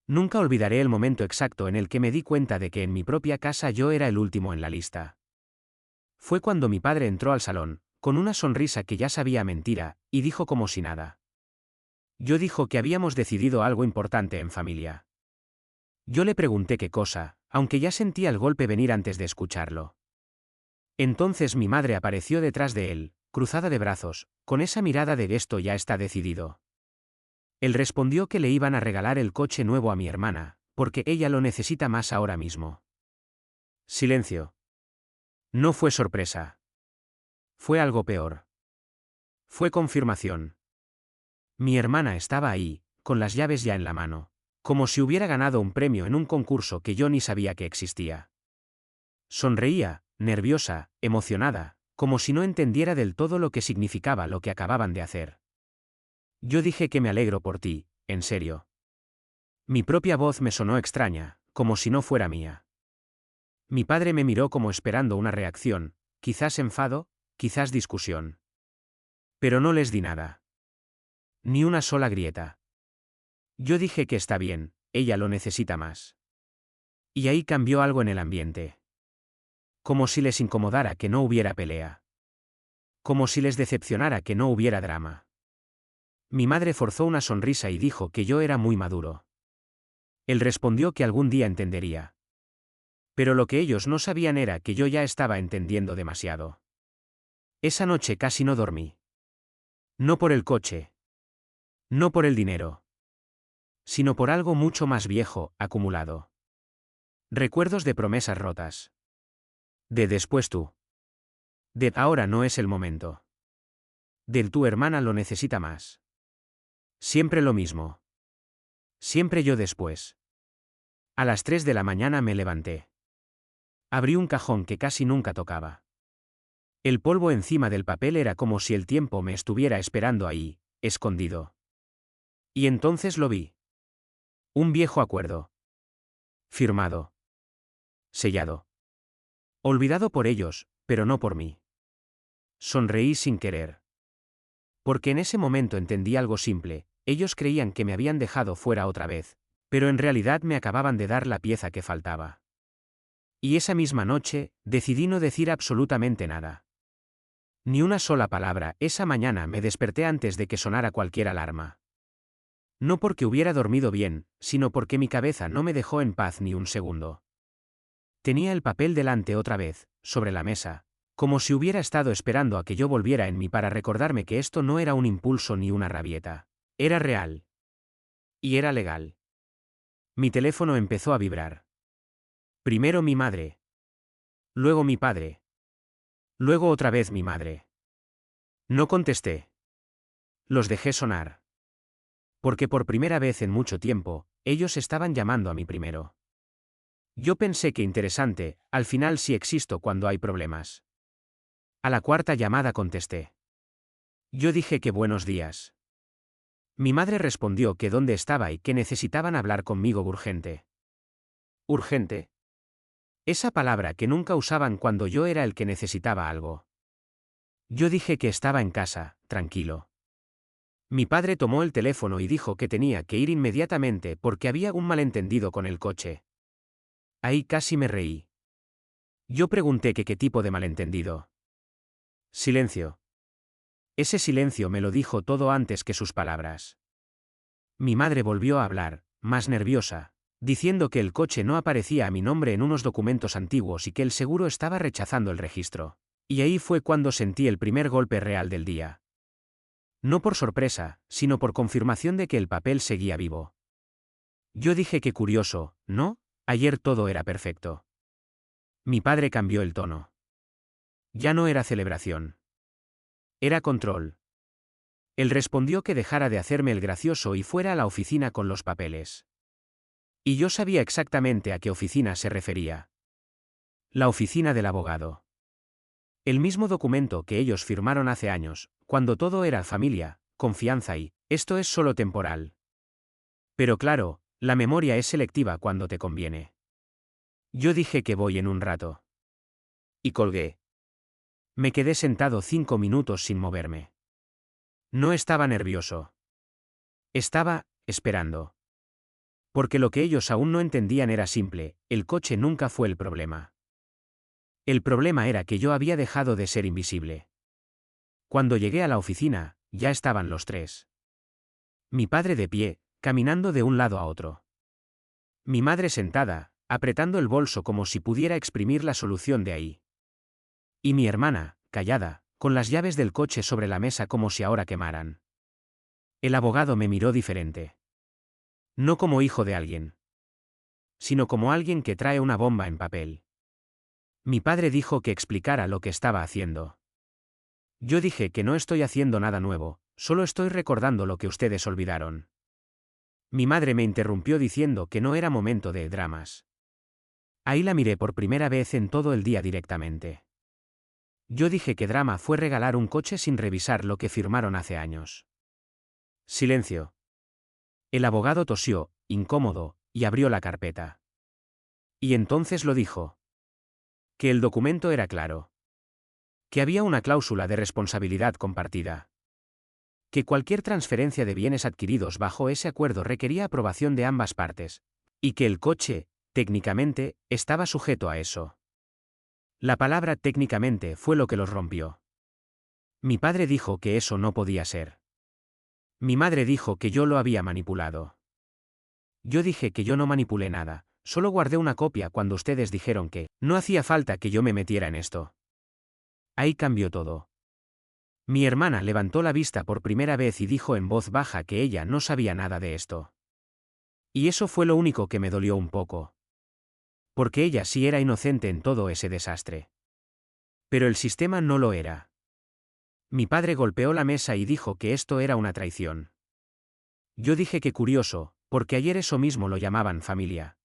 Nunca olvidaré el momento exacto en el que me di cuenta de que en mi propia casa yo era el último en la lista. Fue cuando mi padre entró al salón, con una sonrisa que ya sabía mentira, y dijo como si nada. Yo dijo que habíamos decidido algo importante en familia. Yo le pregunté qué cosa, aunque ya sentía el golpe venir antes de escucharlo. Entonces mi madre apareció detrás de él, cruzada de brazos, con esa mirada de esto ya está decidido. Él respondió que le iban a regalar el coche nuevo a mi hermana, porque ella lo necesita más ahora mismo. Silencio. No fue sorpresa. Fue algo peor. Fue confirmación. Mi hermana estaba ahí, con las llaves ya en la mano, como si hubiera ganado un premio en un concurso que yo ni sabía que existía. Sonreía, nerviosa, emocionada, como si no entendiera del todo lo que significaba lo que acababan de hacer. Yo dije que me alegro por ti, en serio. Mi propia voz me sonó extraña, como si no fuera mía. Mi padre me miró como esperando una reacción, quizás enfado, quizás discusión. Pero no les di nada. Ni una sola grieta. Yo dije que está bien, ella lo necesita más. Y ahí cambió algo en el ambiente. Como si les incomodara que no hubiera pelea. Como si les decepcionara que no hubiera drama. Mi madre forzó una sonrisa y dijo que yo era muy maduro. Él respondió que algún día entendería. Pero lo que ellos no sabían era que yo ya estaba entendiendo demasiado. Esa noche casi no dormí. No por el coche. No por el dinero. Sino por algo mucho más viejo, acumulado. Recuerdos de promesas rotas. De después tú. De ahora no es el momento. Del tu hermana lo necesita más. Siempre lo mismo. Siempre yo después. A las 3 de la mañana me levanté. Abrí un cajón que casi nunca tocaba. El polvo encima del papel era como si el tiempo me estuviera esperando ahí, escondido. Y entonces lo vi. Un viejo acuerdo. Firmado. Sellado. Olvidado por ellos, pero no por mí. Sonreí sin querer. Porque en ese momento entendí algo simple, ellos creían que me habían dejado fuera otra vez, pero en realidad me acababan de dar la pieza que faltaba. Y esa misma noche, decidí no decir absolutamente nada. Ni una sola palabra. Esa mañana me desperté antes de que sonara cualquier alarma. No porque hubiera dormido bien, sino porque mi cabeza no me dejó en paz ni un segundo. Tenía el papel delante otra vez, sobre la mesa, como si hubiera estado esperando a que yo volviera en mí para recordarme que esto no era un impulso ni una rabieta. Era real. Y era legal. Mi teléfono empezó a vibrar. Primero mi madre. Luego mi padre. Luego otra vez mi madre. No contesté. Los dejé sonar. Porque por primera vez en mucho tiempo, ellos estaban llamando a mí primero. Yo pensé que interesante, al final sí existo cuando hay problemas. A la cuarta llamada contesté. Yo dije que buenos días. Mi madre respondió que dónde estaba y que necesitaban hablar conmigo urgente. Urgente. Esa palabra que nunca usaban cuando yo era el que necesitaba algo. Yo dije que estaba en casa, tranquilo. Mi padre tomó el teléfono y dijo que tenía que ir inmediatamente porque había un malentendido con el coche. Ahí casi me reí. Yo pregunté que qué tipo de malentendido. Silencio. Ese silencio me lo dijo todo antes que sus palabras. Mi madre volvió a hablar, más nerviosa, diciendo que el coche no aparecía a mi nombre en unos documentos antiguos y que el seguro estaba rechazando el registro. Y ahí fue cuando sentí el primer golpe real del día. No por sorpresa, sino por confirmación de que el papel seguía vivo. Yo dije que curioso, ¿no? Ayer todo era perfecto. Mi padre cambió el tono. Ya no era celebración. Era control. Él respondió que dejara de hacerme el gracioso y fuera a la oficina con los papeles. Y yo sabía exactamente a qué oficina se refería. La oficina del abogado. El mismo documento que ellos firmaron hace años, cuando todo era familia, confianza y, esto es solo temporal. Pero claro, la memoria es selectiva cuando te conviene. Yo dije que voy en un rato. Y colgué. Me quedé sentado 5 minutos sin moverme. No estaba nervioso. Estaba, esperando. Porque lo que ellos aún no entendían era simple, el coche nunca fue el problema. El problema era que yo había dejado de ser invisible. Cuando llegué a la oficina, ya estaban los tres. Mi padre de pie, caminando de un lado a otro. Mi madre sentada, apretando el bolso como si pudiera exprimir la solución de ahí. Y mi hermana, callada, con las llaves del coche sobre la mesa como si ahora quemaran. El abogado me miró diferente. No como hijo de alguien, sino como alguien que trae una bomba en papel. Mi padre dijo que explicara lo que estaba haciendo. Yo dije que no estoy haciendo nada nuevo, solo estoy recordando lo que ustedes olvidaron. Mi madre me interrumpió diciendo que no era momento de dramas. Ahí la miré por primera vez en todo el día directamente. Yo dije que drama fue regalar un coche sin revisar lo que firmaron hace años. Silencio. El abogado tosió, incómodo, y abrió la carpeta. Y entonces lo dijo. Que el documento era claro. Que había una cláusula de responsabilidad compartida. Que cualquier transferencia de bienes adquiridos bajo ese acuerdo requería aprobación de ambas partes. Y que el coche, técnicamente, estaba sujeto a eso. La palabra técnicamente fue lo que los rompió. Mi padre dijo que eso no podía ser. Mi madre dijo que yo lo había manipulado. Yo dije que yo no manipulé nada, solo guardé una copia cuando ustedes dijeron que no hacía falta que yo me metiera en esto. Ahí cambió todo. Mi hermana levantó la vista por primera vez y dijo en voz baja que ella no sabía nada de esto. Y eso fue lo único que me dolió un poco. Porque ella sí era inocente en todo ese desastre. Pero el sistema no lo era. Mi padre golpeó la mesa y dijo que esto era una traición. Yo dije que curioso, porque ayer eso mismo lo llamaban familia.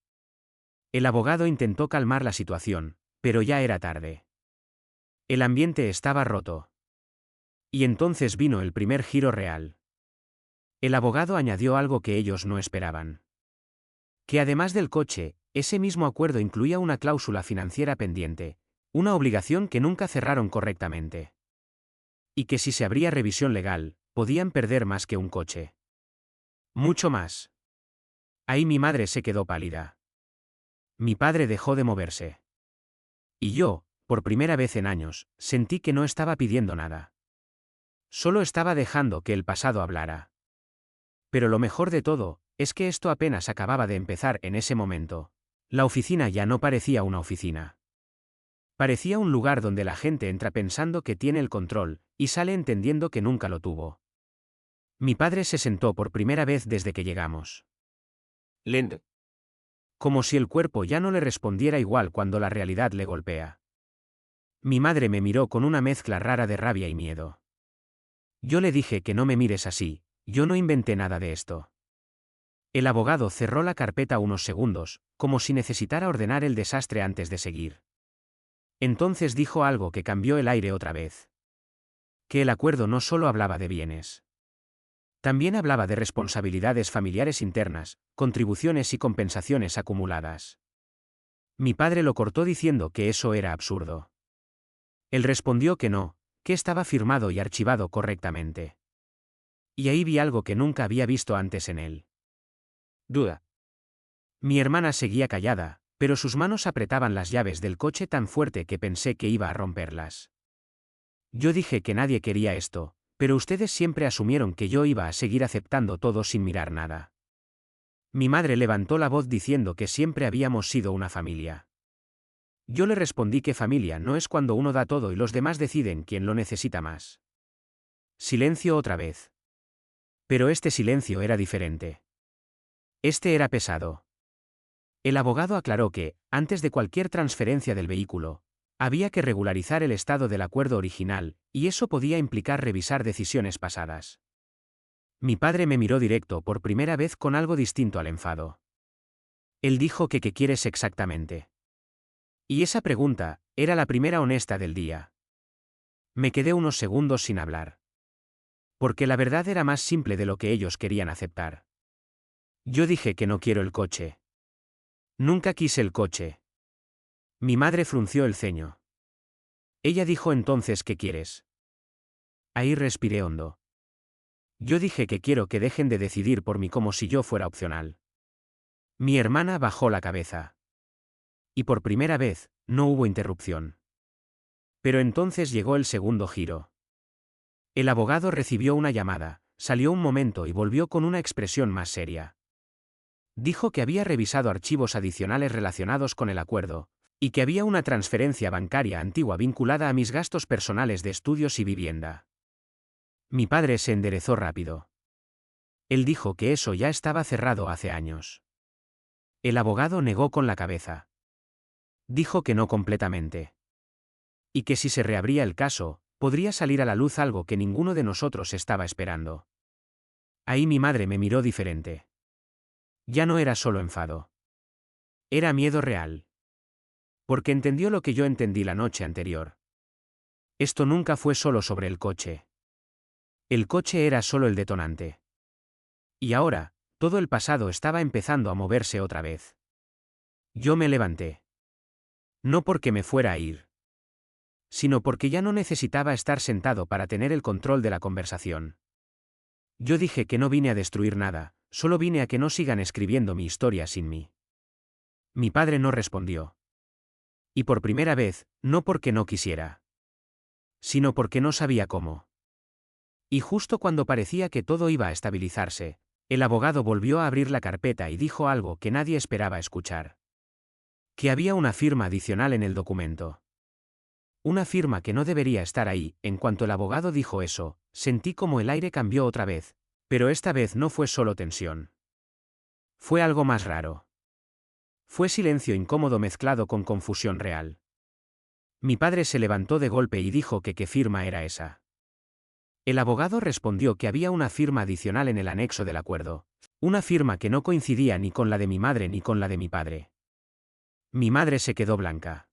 El abogado intentó calmar la situación, pero ya era tarde. El ambiente estaba roto. Y entonces vino el primer giro real. El abogado añadió algo que ellos no esperaban. Que además del coche, ese mismo acuerdo incluía una cláusula financiera pendiente, una obligación que nunca cerraron correctamente. Y que si se abría revisión legal, podían perder más que un coche. Mucho más. Ahí mi madre se quedó pálida. Mi padre dejó de moverse. Y yo, por primera vez en años, sentí que no estaba pidiendo nada. Solo estaba dejando que el pasado hablara. Pero lo mejor de todo, es que esto apenas acababa de empezar en ese momento. La oficina ya no parecía una oficina. Parecía un lugar donde la gente entra pensando que tiene el control, y sale entendiendo que nunca lo tuvo. Mi padre se sentó por primera vez desde que llegamos. Lento. Como si el cuerpo ya no le respondiera igual cuando la realidad le golpea. Mi madre me miró con una mezcla rara de rabia y miedo. Yo le dije que no me mires así, yo no inventé nada de esto. El abogado cerró la carpeta unos segundos, como si necesitara ordenar el desastre antes de seguir. Entonces dijo algo que cambió el aire otra vez. Que el acuerdo no solo hablaba de bienes. También hablaba de responsabilidades familiares internas, contribuciones y compensaciones acumuladas. Mi padre lo cortó diciendo que eso era absurdo. Él respondió que no, que estaba firmado y archivado correctamente. Y ahí vi algo que nunca había visto antes en él. Duda. Mi hermana seguía callada, pero sus manos apretaban las llaves del coche tan fuerte que pensé que iba a romperlas. Yo dije que nadie quería esto, pero ustedes siempre asumieron que yo iba a seguir aceptando todo sin mirar nada. Mi madre levantó la voz diciendo que siempre habíamos sido una familia. Yo le respondí que familia no es cuando uno da todo y los demás deciden quién lo necesita más. Silencio otra vez. Pero este silencio era diferente. Este era pesado. El abogado aclaró que, antes de cualquier transferencia del vehículo, había que regularizar el estado del acuerdo original, y eso podía implicar revisar decisiones pasadas. Mi padre me miró directo por primera vez con algo distinto al enfado. Él dijo que ¿qué quieres exactamente? Y esa pregunta, era la primera honesta del día. Me quedé unos segundos sin hablar. Porque la verdad era más simple de lo que ellos querían aceptar. Yo dije que no quiero el coche. Nunca quise el coche. Mi madre frunció el ceño. Ella dijo entonces ¿qué quieres? Ahí respiré hondo. Yo dije que quiero que dejen de decidir por mí como si yo fuera opcional. Mi hermana bajó la cabeza. Y por primera vez, no hubo interrupción. Pero entonces llegó el segundo giro. El abogado recibió una llamada, salió un momento y volvió con una expresión más seria. Dijo que había revisado archivos adicionales relacionados con el acuerdo, y que había una transferencia bancaria antigua vinculada a mis gastos personales de estudios y vivienda. Mi padre se enderezó rápido. Él dijo que eso ya estaba cerrado hace años. El abogado negó con la cabeza. Dijo que no completamente. Y que si se reabría el caso, podría salir a la luz algo que ninguno de nosotros estaba esperando. Ahí mi madre me miró diferente. Ya no era solo enfado. Era miedo real. Porque entendió lo que yo entendí la noche anterior. Esto nunca fue solo sobre el coche. El coche era solo el detonante. Y ahora, todo el pasado estaba empezando a moverse otra vez. Yo me levanté. No porque me fuera a ir, sino porque ya no necesitaba estar sentado para tener el control de la conversación. Yo dije que no vine a destruir nada, solo vine a que no sigan escribiendo mi historia sin mí. Mi padre no respondió. Y por primera vez, no porque no quisiera, sino porque no sabía cómo. Y justo cuando parecía que todo iba a estabilizarse, el abogado volvió a abrir la carpeta y dijo algo que nadie esperaba escuchar. Que había una firma adicional en el documento. Una firma que no debería estar ahí. En cuanto el abogado dijo eso, sentí como el aire cambió otra vez, pero esta vez no fue solo tensión. Fue algo más raro. Fue silencio incómodo mezclado con confusión real. Mi padre se levantó de golpe y dijo que qué firma era esa. El abogado respondió que había una firma adicional en el anexo del acuerdo, una firma que no coincidía ni con la de mi madre ni con la de mi padre. Mi madre se quedó blanca.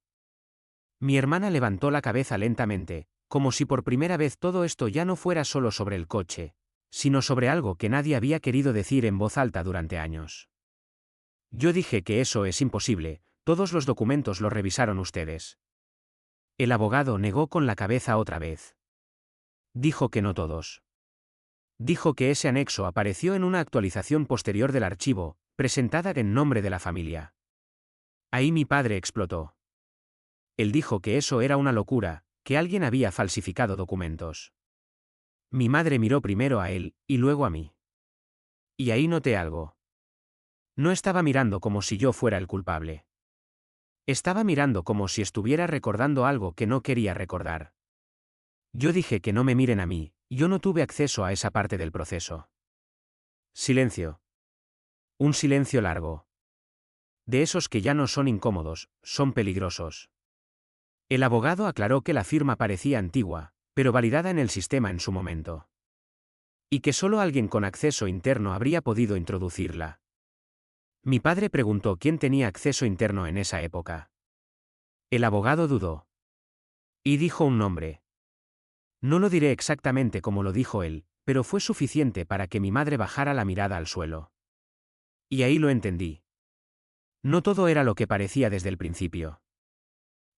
Mi hermana levantó la cabeza lentamente, como si por primera vez todo esto ya no fuera solo sobre el coche, sino sobre algo que nadie había querido decir en voz alta durante años. Yo dije que eso es imposible, todos los documentos los revisaron ustedes. El abogado negó con la cabeza otra vez. Dijo que no todos. Dijo que ese anexo apareció en una actualización posterior del archivo, presentada en nombre de la familia. Ahí mi padre explotó. Él dijo que eso era una locura, que alguien había falsificado documentos. Mi madre miró primero a él, y luego a mí. Y ahí noté algo. No estaba mirando como si yo fuera el culpable. Estaba mirando como si estuviera recordando algo que no quería recordar. Yo dije que no me miren a mí, yo no tuve acceso a esa parte del proceso. Silencio. Un silencio largo. De esos que ya no son incómodos, son peligrosos. El abogado aclaró que la firma parecía antigua, pero validada en el sistema en su momento. Y que solo alguien con acceso interno habría podido introducirla. Mi padre preguntó quién tenía acceso interno en esa época. El abogado dudó. Y dijo un nombre. No lo diré exactamente como lo dijo él, pero fue suficiente para que mi madre bajara la mirada al suelo. Y ahí lo entendí. No todo era lo que parecía desde el principio.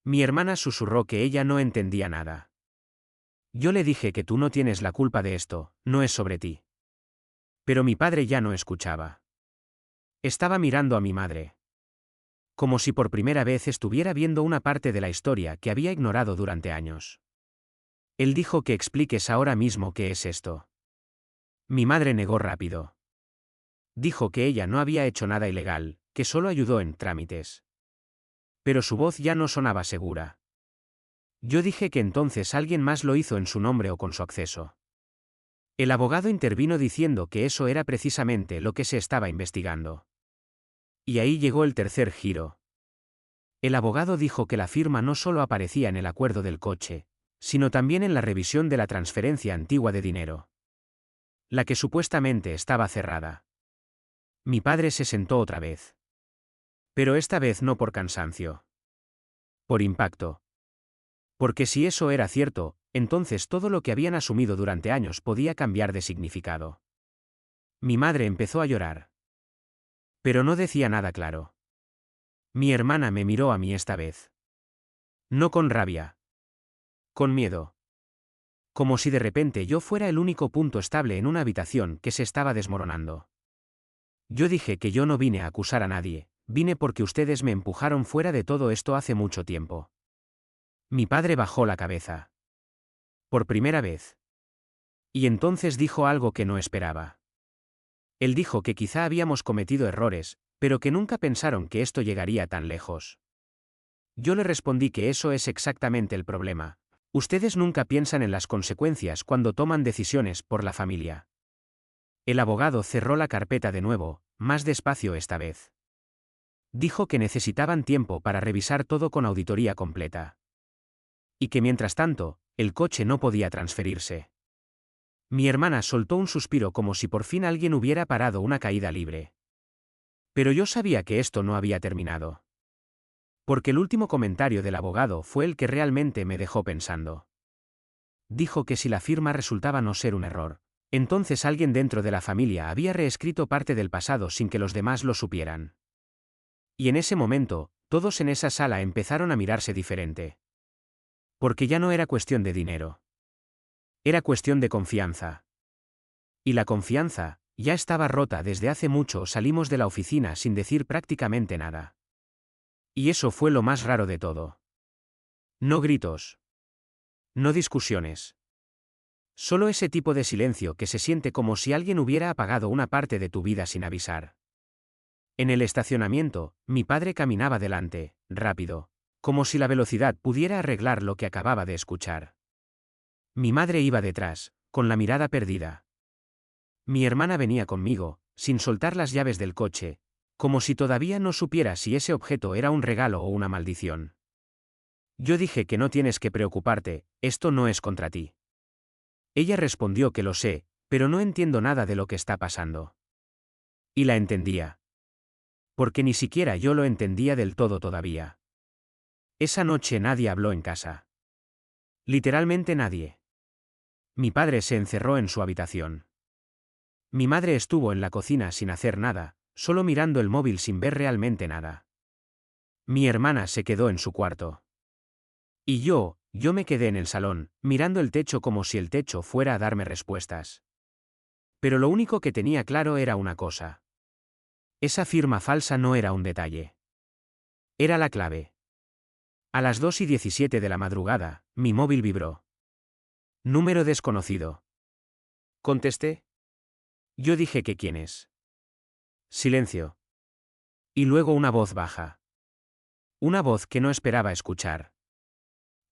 Mi hermana susurró que ella no entendía nada. Yo le dije que tú no tienes la culpa de esto, no es sobre ti. Pero mi padre ya no escuchaba. Estaba mirando a mi madre. Como si por primera vez estuviera viendo una parte de la historia que había ignorado durante años. Él dijo que expliques ahora mismo qué es esto. Mi madre negó rápido. Dijo que ella no había hecho nada ilegal, que solo ayudó en trámites. Pero su voz ya no sonaba segura. Yo dije que entonces alguien más lo hizo en su nombre o con su acceso. El abogado intervino diciendo que eso era precisamente lo que se estaba investigando. Y ahí llegó el tercer giro. El abogado dijo que la firma no solo aparecía en el acuerdo del coche, sino también en la revisión de la transferencia antigua de dinero. La que supuestamente estaba cerrada. Mi padre se sentó otra vez. Pero esta vez no por cansancio. Por impacto. Porque si eso era cierto, entonces todo lo que habían asumido durante años podía cambiar de significado. Mi madre empezó a llorar. Pero no decía nada claro. Mi hermana me miró a mí esta vez. No con rabia. Con miedo. Como si de repente yo fuera el único punto estable en una habitación que se estaba desmoronando. Yo dije que yo no vine a acusar a nadie, vine porque ustedes me empujaron fuera de todo esto hace mucho tiempo. Mi padre bajó la cabeza. Por primera vez. Y entonces dijo algo que no esperaba. Él dijo que quizá habíamos cometido errores, pero que nunca pensaron que esto llegaría tan lejos. Yo le respondí que eso es exactamente el problema. Ustedes nunca piensan en las consecuencias cuando toman decisiones por la familia. El abogado cerró la carpeta de nuevo, más despacio esta vez. Dijo que necesitaban tiempo para revisar todo con auditoría completa. Y que mientras tanto, el coche no podía transferirse. Mi hermana soltó un suspiro como si por fin alguien hubiera parado una caída libre. Pero yo sabía que esto no había terminado. Porque el último comentario del abogado fue el que realmente me dejó pensando. Dijo que si la firma resultaba no ser un error, entonces alguien dentro de la familia había reescrito parte del pasado sin que los demás lo supieran. Y en ese momento, todos en esa sala empezaron a mirarse diferente. Porque ya no era cuestión de dinero. Era cuestión de confianza. Y la confianza, ya estaba rota desde hace mucho. Salimos de la oficina sin decir prácticamente nada. Y eso fue lo más raro de todo. No gritos. No discusiones. Solo ese tipo de silencio que se siente como si alguien hubiera apagado una parte de tu vida sin avisar. En el estacionamiento, mi padre caminaba delante, rápido, como si la velocidad pudiera arreglar lo que acababa de escuchar. Mi madre iba detrás, con la mirada perdida. Mi hermana venía conmigo, sin soltar las llaves del coche, como si todavía no supiera si ese objeto era un regalo o una maldición. Yo dije que no tienes que preocuparte, esto no es contra ti. Ella respondió que lo sé, pero no entiendo nada de lo que está pasando. Y la entendía. Porque ni siquiera yo lo entendía del todo todavía. Esa noche nadie habló en casa. Literalmente nadie. Mi padre se encerró en su habitación. Mi madre estuvo en la cocina sin hacer nada, solo mirando el móvil sin ver realmente nada. Mi hermana se quedó en su cuarto. Y yo me quedé en el salón, mirando el techo como si el techo fuera a darme respuestas. Pero lo único que tenía claro era una cosa. Esa firma falsa no era un detalle. Era la clave. A las 2:17 de la madrugada, mi móvil vibró. Número desconocido. Contesté. Yo dije que quién es. Silencio. Y luego una voz baja. Una voz que no esperaba escuchar.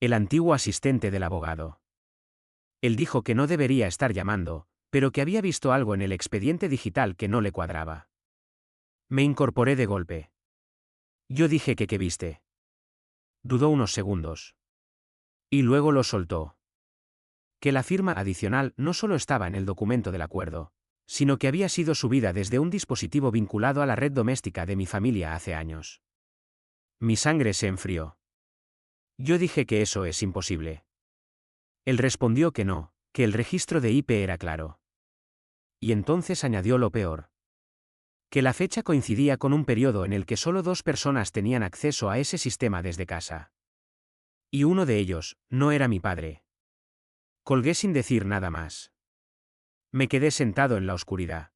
El antiguo asistente del abogado. Él dijo que no debería estar llamando, pero que había visto algo en el expediente digital que no le cuadraba. Me incorporé de golpe. Yo dije que ¿qué viste? Dudó unos segundos. Y luego lo soltó. Que la firma adicional no solo estaba en el documento del acuerdo, sino que había sido subida desde un dispositivo vinculado a la red doméstica de mi familia hace años. Mi sangre se enfrió. Yo dije que eso es imposible. Él respondió que no, que el registro de IP era claro. Y entonces añadió lo peor. Que la fecha coincidía con un periodo en el que solo 2 personas tenían acceso a ese sistema desde casa. Y uno de ellos, no era mi padre. Colgué sin decir nada más. Me quedé sentado en la oscuridad.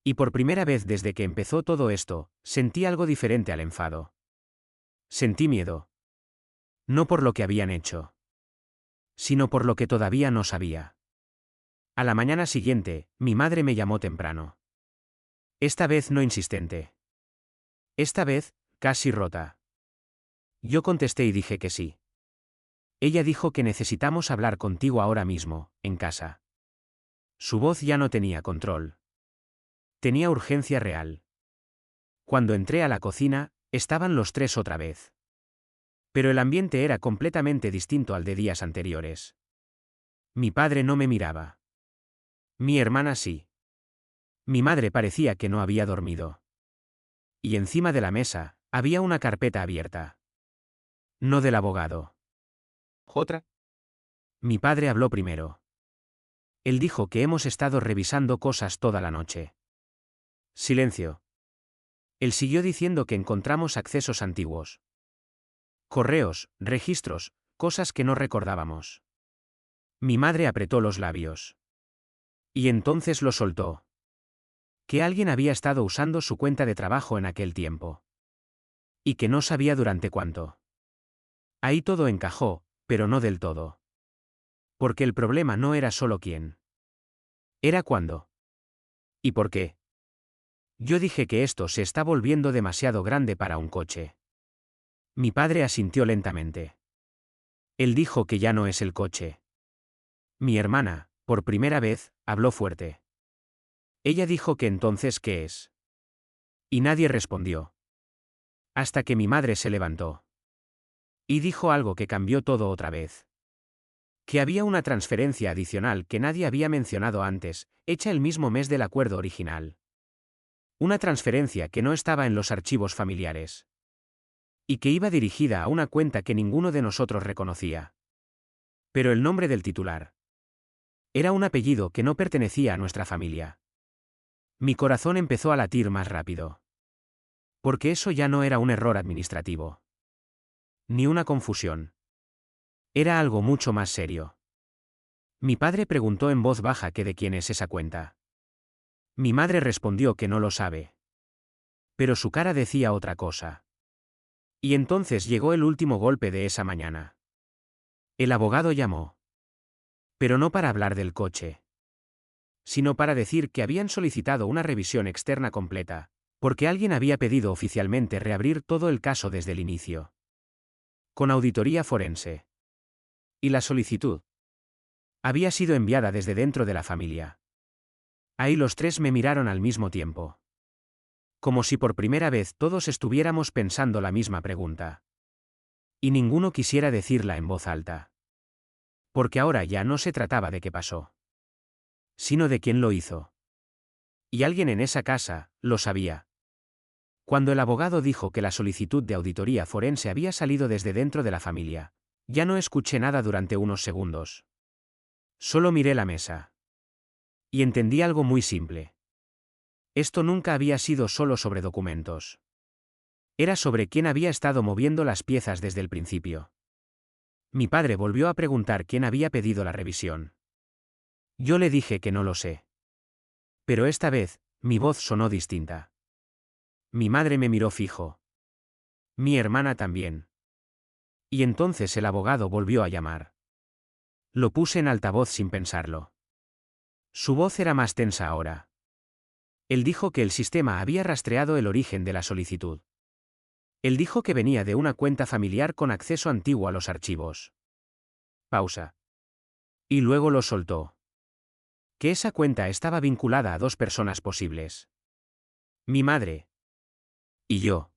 Y por primera vez desde que empezó todo esto, sentí algo diferente al enfado. Sentí miedo. No por lo que habían hecho, sino por lo que todavía no sabía. A la mañana siguiente, mi madre me llamó temprano. Esta vez no insistente. Esta vez, casi rota. Yo contesté y dije que sí. Ella dijo que necesitamos hablar contigo ahora mismo, en casa. Su voz ya no tenía control. Tenía urgencia real. Cuando entré a la cocina, estaban los 3 otra vez. Pero el ambiente era completamente distinto al de días anteriores. Mi padre no me miraba. Mi hermana sí. Mi madre parecía que no había dormido. Y encima de la mesa, había una carpeta abierta. No del abogado. ¿Otra? Mi padre habló primero. Él dijo que hemos estado revisando cosas toda la noche. Silencio. Él siguió diciendo que encontramos accesos antiguos. Correos, registros, cosas que no recordábamos. Mi madre apretó los labios. Y entonces lo soltó. Que alguien había estado usando su cuenta de trabajo en aquel tiempo. Y que no sabía durante cuánto. Ahí todo encajó, pero no del todo. Porque el problema no era solo quién. Era cuándo. ¿Y por qué? Yo dije que esto se está volviendo demasiado grande para un coche. Mi padre asintió lentamente. Él dijo que ya no es el coche. Mi hermana, por primera vez, habló fuerte. Ella dijo que entonces ¿qué es? Y nadie respondió. Hasta que mi madre se levantó. Y dijo algo que cambió todo otra vez. Que había una transferencia adicional que nadie había mencionado antes, hecha el mismo mes del acuerdo original. Una transferencia que no estaba en los archivos familiares. Y que iba dirigida a una cuenta que ninguno de nosotros reconocía. Pero el nombre del titular. Era un apellido que no pertenecía a nuestra familia. Mi corazón empezó a latir más rápido. Porque eso ya no era un error administrativo. Ni una confusión. Era algo mucho más serio. Mi padre preguntó en voz baja que de quién es esa cuenta. Mi madre respondió que no lo sabe. Pero su cara decía otra cosa. Y entonces llegó el último golpe de esa mañana. El abogado llamó. Pero no para hablar del coche. Sino para decir que habían solicitado una revisión externa completa, porque alguien había pedido oficialmente reabrir todo el caso desde el inicio. Con auditoría forense. Y la solicitud había sido enviada desde dentro de la familia. Ahí los tres me miraron al mismo tiempo. Como si por primera vez todos estuviéramos pensando la misma pregunta. Y ninguno quisiera decirla en voz alta. Porque ahora ya no se trataba de qué pasó, sino de quién lo hizo. Y alguien en esa casa lo sabía. Cuando el abogado dijo que la solicitud de auditoría forense había salido desde dentro de la familia, ya no escuché nada durante unos segundos. Solo miré la mesa. Y entendí algo muy simple. Esto nunca había sido solo sobre documentos. Era sobre quién había estado moviendo las piezas desde el principio. Mi padre volvió a preguntar quién había pedido la revisión. Yo le dije que no lo sé. Pero esta vez, mi voz sonó distinta. Mi madre me miró fijo. Mi hermana también. Y entonces el abogado volvió a llamar. Lo puse en altavoz sin pensarlo. Su voz era más tensa ahora. Él dijo que el sistema había rastreado el origen de la solicitud. Él dijo que venía de una cuenta familiar con acceso antiguo a los archivos. Pausa. Y luego lo soltó. Que esa cuenta estaba vinculada a dos personas posibles. Mi madre. Y yo.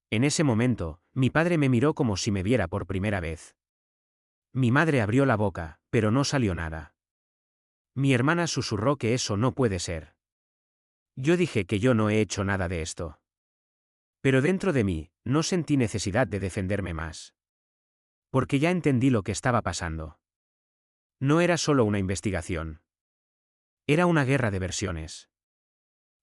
En ese momento, mi padre me miró como si me viera por primera vez. Mi madre abrió la boca, pero no salió nada. Mi hermana susurró que eso no puede ser. Yo dije que yo no he hecho nada de esto. Pero dentro de mí, no sentí necesidad de defenderme más. Porque ya entendí lo que estaba pasando. No era solo una investigación. Era una guerra de versiones.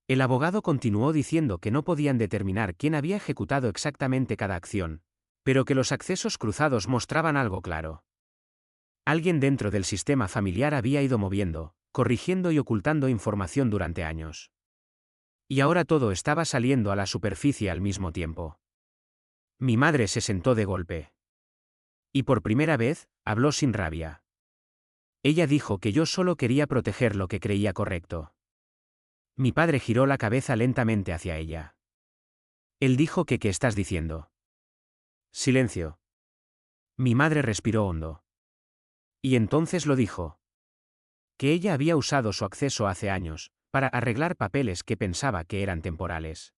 El abogado continuó diciendo que no podían determinar quién había ejecutado exactamente cada acción, pero que los accesos cruzados mostraban algo claro. Alguien dentro del sistema familiar había ido moviendo, corrigiendo y ocultando información durante años. Y ahora todo estaba saliendo a la superficie al mismo tiempo. Mi madre se sentó de golpe. Y por primera vez, habló sin rabia. Ella dijo que yo solo quería proteger lo que creía correcto. Mi padre giró la cabeza lentamente hacia ella. Él dijo que ¿qué estás diciendo? Silencio. Mi madre respiró hondo. Y entonces lo dijo. Que ella había usado su acceso hace años, para arreglar papeles que pensaba que eran temporales.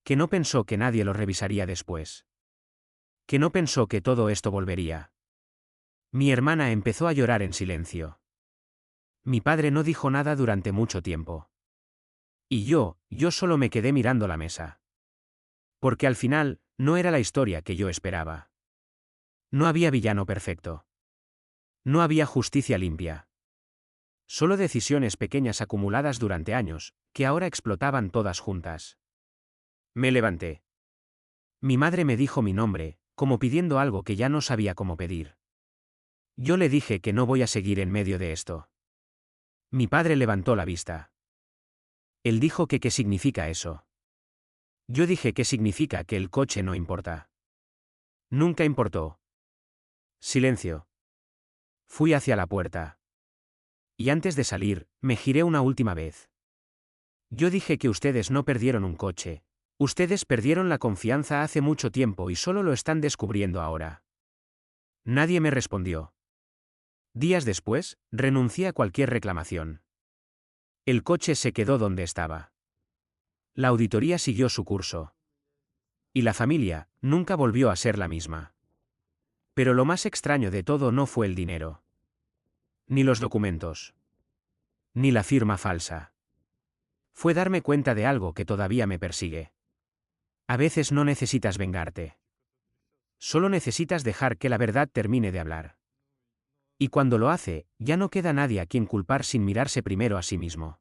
Que no pensó que nadie los revisaría después. Que no pensó que todo esto volvería. Mi hermana empezó a llorar en silencio. Mi padre no dijo nada durante mucho tiempo. Y yo solo me quedé mirando la mesa. Porque al final, no era la historia que yo esperaba. No había villano perfecto. No había justicia limpia. Solo decisiones pequeñas acumuladas durante años, que ahora explotaban todas juntas. Me levanté. Mi madre me dijo mi nombre, como pidiendo algo que ya no sabía cómo pedir. Yo le dije que no voy a seguir en medio de esto. Mi padre levantó la vista. Él dijo que ¿qué significa eso? Yo dije que significa que el coche no importa. Nunca importó. Silencio. Fui hacia la puerta. Y antes de salir, me giré una última vez. Yo dije que ustedes no perdieron un coche. Ustedes perdieron la confianza hace mucho tiempo y solo lo están descubriendo ahora. Nadie me respondió. Días después, renuncié a cualquier reclamación. El coche se quedó donde estaba. La auditoría siguió su curso. Y la familia nunca volvió a ser la misma. Pero lo más extraño de todo no fue el dinero. Ni los documentos. Ni la firma falsa. Fue darme cuenta de algo que todavía me persigue. A veces no necesitas vengarte. Solo necesitas dejar que la verdad termine de hablar. Y cuando lo hace, ya no queda nadie a quien culpar sin mirarse primero a sí mismo.